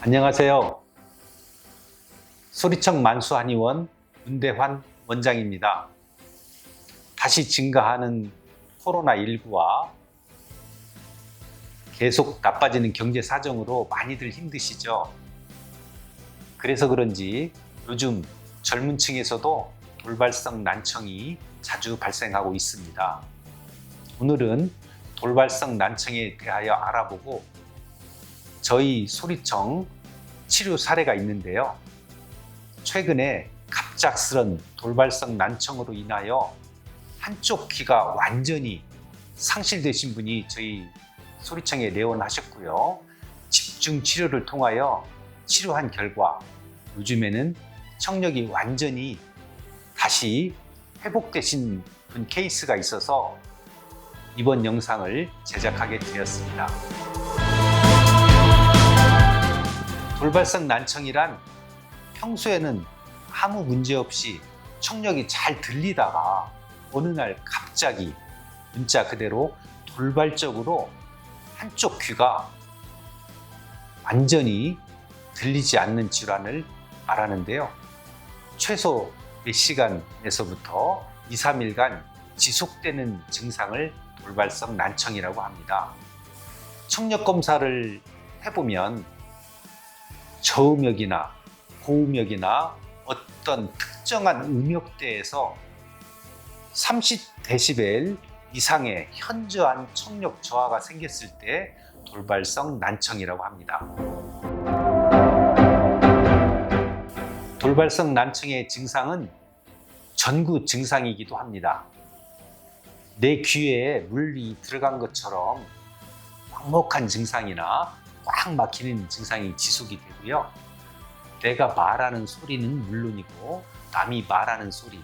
안녕하세요. 소리청 만수한의원 문대환 원장입니다. 다시 증가하는 코로나19와 계속 나빠지는 경제 사정으로 많이들 힘드시죠? 그래서 그런지 요즘 젊은 층에서도 돌발성 난청이 자주 발생하고 있습니다. 오늘은 돌발성 난청에 대하여 알아보고 저희 소리청 치료 사례가 있는데요. 최근에 갑작스런 돌발성 난청으로 인하여 한쪽 귀가 완전히 상실되신 분이 저희 소리청에 내원하셨고요. 집중 치료를 통하여 치료한 결과 요즘에는 청력이 완전히 다시 회복되신 분 케이스가 있어서 이번 영상을 제작하게 되었습니다. 돌발성 난청이란 평소에는 아무 문제 없이 청력이 잘 들리다가 어느 날 갑자기 문자 그대로 돌발적으로 한쪽 귀가 완전히 들리지 않는 질환을 말하는데요. 최소 몇 시간에서부터 2, 3일간 지속되는 증상을 돌발성 난청이라고 합니다. 청력 검사를 해보면 저음역이나 고음역이나 어떤 특정한 음역대에서 30dB 이상의 현저한 청력 저하가 생겼을 때 돌발성 난청이라고 합니다. 돌발성 난청의 증상은 전구 증상이기도 합니다. 내 귀에 물이 들어간 것처럼 먹먹한 증상이나 꽉 막히는 증상이 지속이 되고요. 내가 말하는 소리는 물론이고 남이 말하는 소리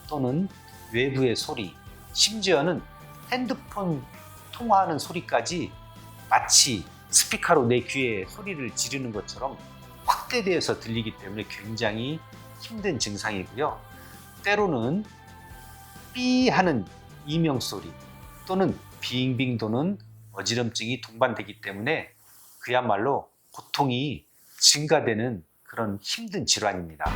또는 외부의 소리, 심지어는 핸드폰 통화하는 소리까지 마치 스피커로 내 귀에 소리를 지르는 것처럼 확대되어서 들리기 때문에 굉장히 힘든 증상이고요. 때로는 삐 하는 이명소리 또는 빙빙 도는 어지럼증이 동반되기 때문에 그야말로 고통이 증가되는 그런 힘든 질환입니다.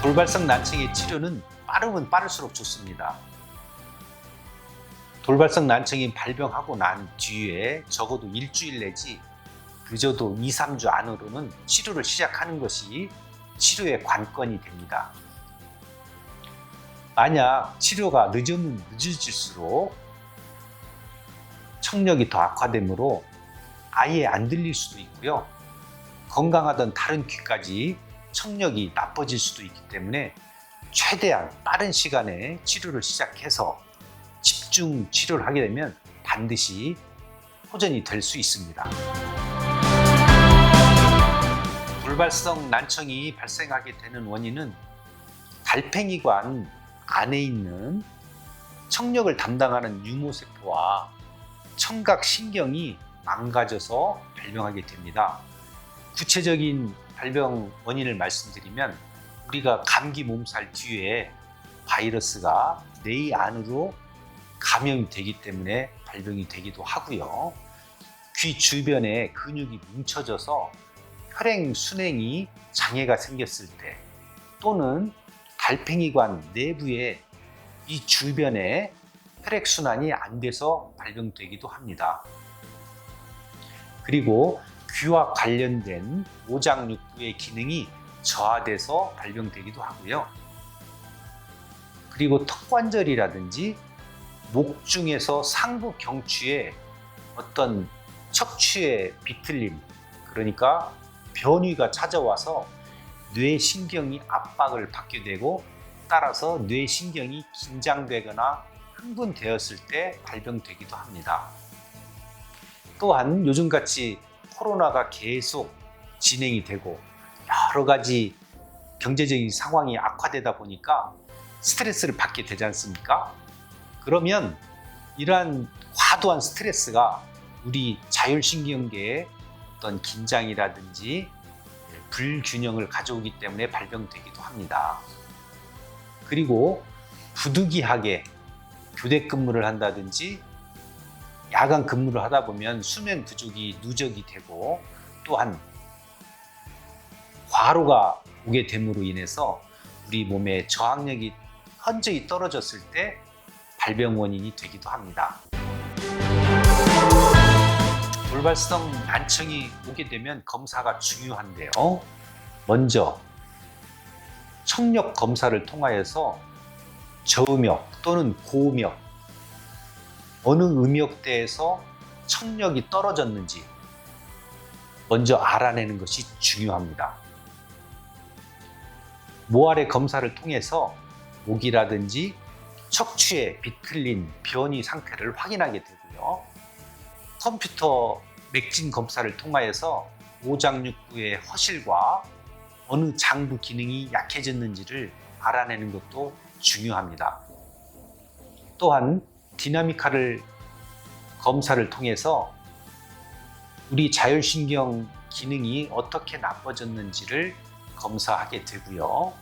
돌발성 난청의 치료는 빠르면 빠를수록 좋습니다. 돌발성 난청이 발병하고 난 뒤에 적어도 일주일 내지 늦어도 2, 3주 안으로는 치료를 시작하는 것이 치료의 관건이 됩니다. 만약 치료가 늦으면 늦어질수록 청력이 더 악화되므로 아예 안 들릴 수도 있고요. 건강하던 다른 귀까지 청력이 나빠질 수도 있기 때문에 최대한 빠른 시간에 치료를 시작해서 집중 치료를 하게 되면 반드시 호전이 될 수 있습니다. 돌발성 난청이 발생하게 되는 원인은 달팽이관 안에 있는 청력을 담당하는 유모세포와 청각신경이 망가져서 발병하게 됩니다. 구체적인 발병 원인을 말씀드리면 우리가 감기 몸살 뒤에 바이러스가 뇌 안으로 감염이 되기 때문에 발병이 되기도 하고요. 귀 주변에 근육이 뭉쳐져서 혈행 순행이 장애가 생겼을 때 또는 달팽이관 내부에 이 주변에 혈액순환이 안 돼서 발병되기도 합니다. 그리고 귀와 관련된 오장육부의 기능이 저하돼서 발병되기도 하고요. 그리고 턱관절이라든지 목 중에서 상부 경추에 어떤 척추의 비틀림, 그러니까 변위가 찾아와서 뇌신경이 압박을 받게 되고 따라서 뇌신경이 긴장되거나 흥분되었을 때 발병되기도 합니다. 또한 요즘같이 코로나가 계속 진행이 되고 여러 가지 경제적인 상황이 악화되다 보니까 스트레스를 받게 되지 않습니까? 그러면 이러한 과도한 스트레스가 우리 자율신경계에 어떤 긴장이라든지 불균형을 가져오기 때문에 발병되기도 합니다. 그리고 부득이하게 교대 근무를 한다든지 야간 근무를 하다 보면 수면 부족이 누적이 되고 또한 과로가 오게 됨으로 인해서 우리 몸의 저항력이 현저히 떨어졌을 때 발병 원인이 되기도 합니다. 돌발성 난청이 오게 되면 검사가 중요한데요. 먼저 청력 검사를 통하여서 저음역 또는 고음역 어느 음역대에서 청력이 떨어졌는지 먼저 알아내는 것이 중요합니다. 모아레 검사를 통해서 목이라든지 척추의 비틀린 변이 상태를 확인하게 되고요. 컴퓨터 맥진 검사를 통하여서 오장육부의 허실과 어느 장부 기능이 약해졌는지를 알아내는 것도 중요합니다. 또한 디나미카를 검사를 통해서 우리 자율신경 기능이 어떻게 나빠졌는지를 검사하게 되고요.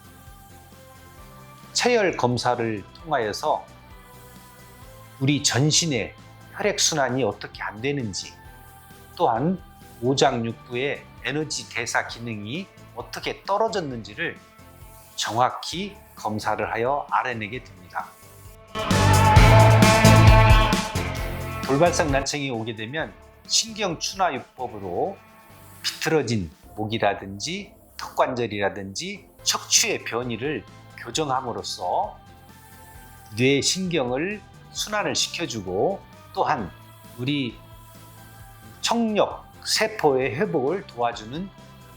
체열 검사를 통하여서 우리 전신의 혈액순환이 어떻게 안 되는지, 또한 오장육부의 에너지 대사 기능이 어떻게 떨어졌는지를 정확히 검사를 하여 알아내게 됩니다. 돌발성 난청이 오게 되면 신경춘화요법으로 비틀어진 목이라든지 턱관절이라든지 척추의 변이를 교정함으로써 뇌 신경을 순환을 시켜주고 또한 우리 청력 세포의 회복을 도와주는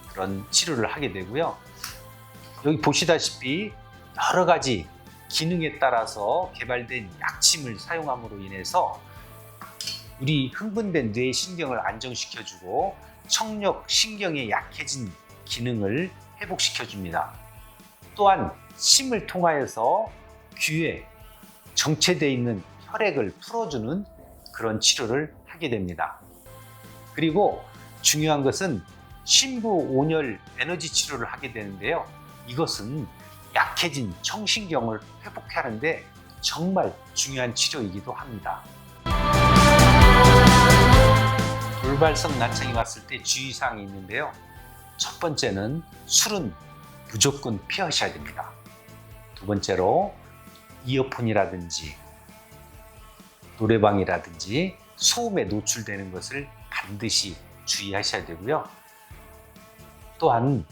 그런 치료를 하게 되고요. 여기 보시다시피 여러 가지 기능에 따라서 개발된 약침을 사용함으로 인해서 우리 흥분된 뇌 신경을 안정시켜주고 청력 신경에 약해진 기능을 회복시켜줍니다. 또한 침을 통하여서 귀에 정체되어 있는 혈액을 풀어주는 그런 치료를 하게 됩니다. 그리고 중요한 것은 심부온열 에너지 치료를 하게 되는데요. 이것은 약해진 청신경을 회복하는데 정말 중요한 치료이기도 합니다. 돌발성 난청이 왔을 때 주의사항이 있는데요. 첫 번째는 술은 무조건 피하셔야 됩니다. 두 번째로 이어폰이라든지 노래방이라든지 소음에 노출되는 것을 반드시 주의하셔야 되고요. 또한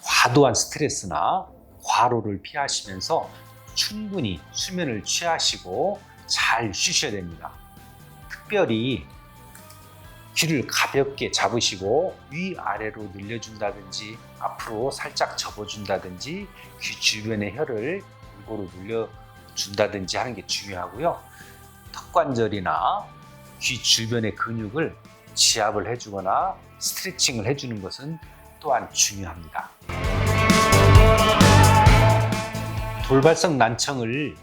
과도한 스트레스나 과로를 피하시면서 충분히 수면을 취하시고 잘 쉬셔야 됩니다. 특별히 귀를 가볍게 잡으시고 위아래로 늘려준다든지 앞으로 살짝 접어준다든지 귀 주변의 혈을 골고루 눌려준다든지 하는 게 중요하고요. 턱관절이나 귀 주변의 근육을 지압을 해주거나 스트레칭을 해주는 것은 또한 중요합니다. 돌발성 난청을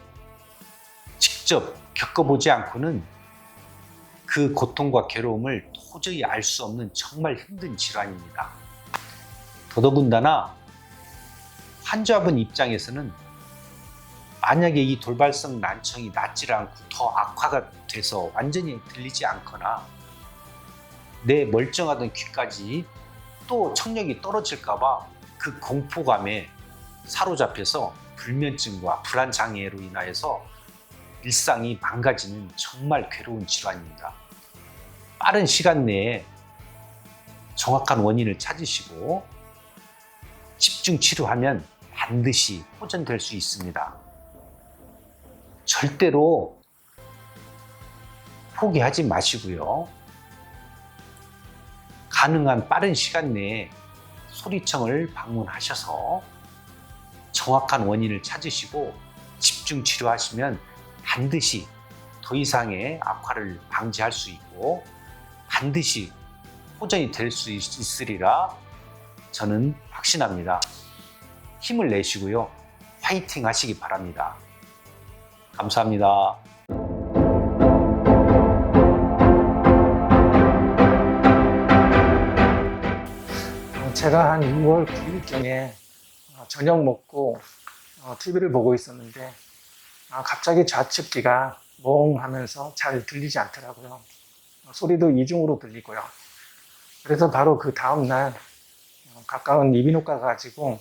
직접 겪어보지 않고는 그 고통과 괴로움을 도저히 알 수 없는 정말 힘든 질환입니다. 더더군다나 환자분 입장에서는 만약에 이 돌발성 난청이 낫지 않고 더 악화가 돼서 완전히 들리지 않거나 내 멀쩡하던 귀까지 또 청력이 떨어질까봐 그 공포감에 사로잡혀서 불면증과 불안장애로 인하여서 일상이 망가지는 정말 괴로운 질환입니다. 빠른 시간 내에 정확한 원인을 찾으시고 집중 치료하면 반드시 호전될 수 있습니다. 절대로 포기하지 마시고요. 가능한 빠른 시간 내에 소리청을 방문하셔서 정확한 원인을 찾으시고 집중 치료하시면 반드시 더 이상의 악화를 방지할 수 있고 반드시 호전이 될 수 있으리라 저는 확신합니다. 힘을 내시고요. 화이팅 하시기 바랍니다. 감사합니다. 제가 한 6월 9일경에 저녁 먹고 TV를 보고 있었는데 갑자기 좌측 귀가 멍하면서 잘 들리지 않더라고요. 소리도 이중으로 들리고요. 그래서 바로 그 다음날 가까운 이비인후과 가지고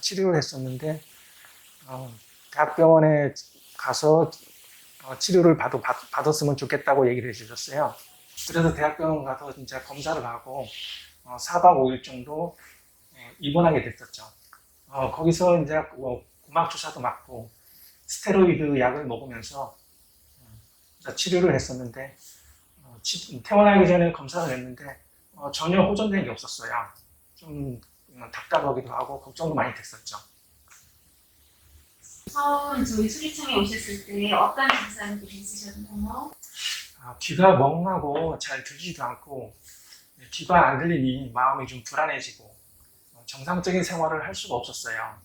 치료를 했었는데 대학병원에 가서 치료를 받았으면 좋겠다고 얘기를 해주셨어요. 그래서 대학병원 가서 진짜 검사를 하고 4박 5일 정도 입원하게 됐었죠. 거기서 이제 고막 주사도 맞고 스테로이드 약을 먹으면서 치료를 했었는데 퇴원하기 전에 검사를 했는데 전혀 호전된 게 없었어요. 좀 답답하기도 하고 걱정도 많이 됐었죠. 처음 저희 수리청에 오셨을 때 어떤 증상들이 있으셨나요? 귀가 멍하고 잘 들리지도 않고 귀가 안 들리니 마음이 좀 불안해지고 정상적인 생활을 할 수가 없었어요.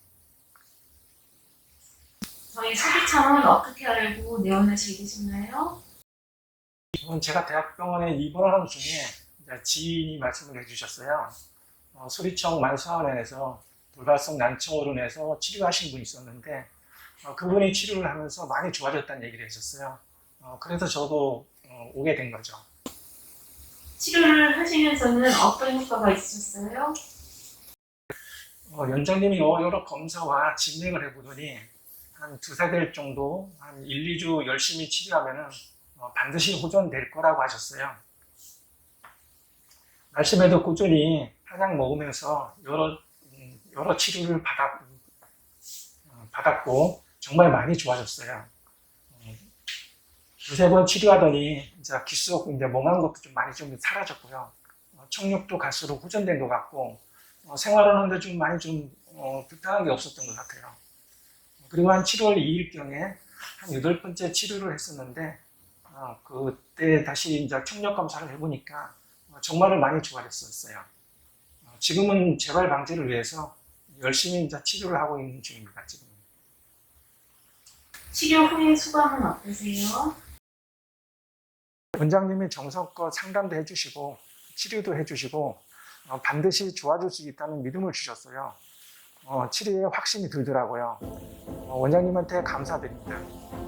저희 수리청은 어떻게 알고 내원하시게 되셨나요? 제가 대학병원에 입원하는 중에 지인이 말씀을 해주셨어요. 수리청 만수원에서 돌발성 난청으로 인해서 치료하신 분이 있었는데 그분이 치료를 하면서 많이 좋아졌다는 얘기를 해주셨어요. 그래서 저도 오게 된 거죠. 치료를 하시면서는 어떤 효과가 있으셨어요? 원장님이 여러 검사와 진행을 해보더니 한 2-3달 정도, 한 1-2주 열심히 치료하면은 반드시 호전될 거라고 하셨어요. 말씀에도 꾸준히 한약 먹으면서 여러 치료를 받았고 정말 많이 좋아졌어요. 2-3번 치료하더니 이제 귓속 이제 멍한 것도 좀 많이 좀 사라졌고요. 청력도 갈수록 호전된 것 같고 생활하는데 좀 많이 불편한 게 없었던 것 같아요. 그리고 한 7월 2일경에 한 8번째 치료를 했었는데 그때 다시 이제 청력 검사를 해보니까 정말 많이 좋아졌었어요. 지금은 재발 방지를 위해서 열심히 이제 치료를 하고 있는 중입니다. 지금. 치료 후의 소감은 어떠세요? 원장님이 정성껏 상담도 해주시고 치료도 해주시고 반드시 좋아질 수 있다는 믿음을 주셨어요. 치료에 확신이 들더라고요. 원장님한테 감사드립니다.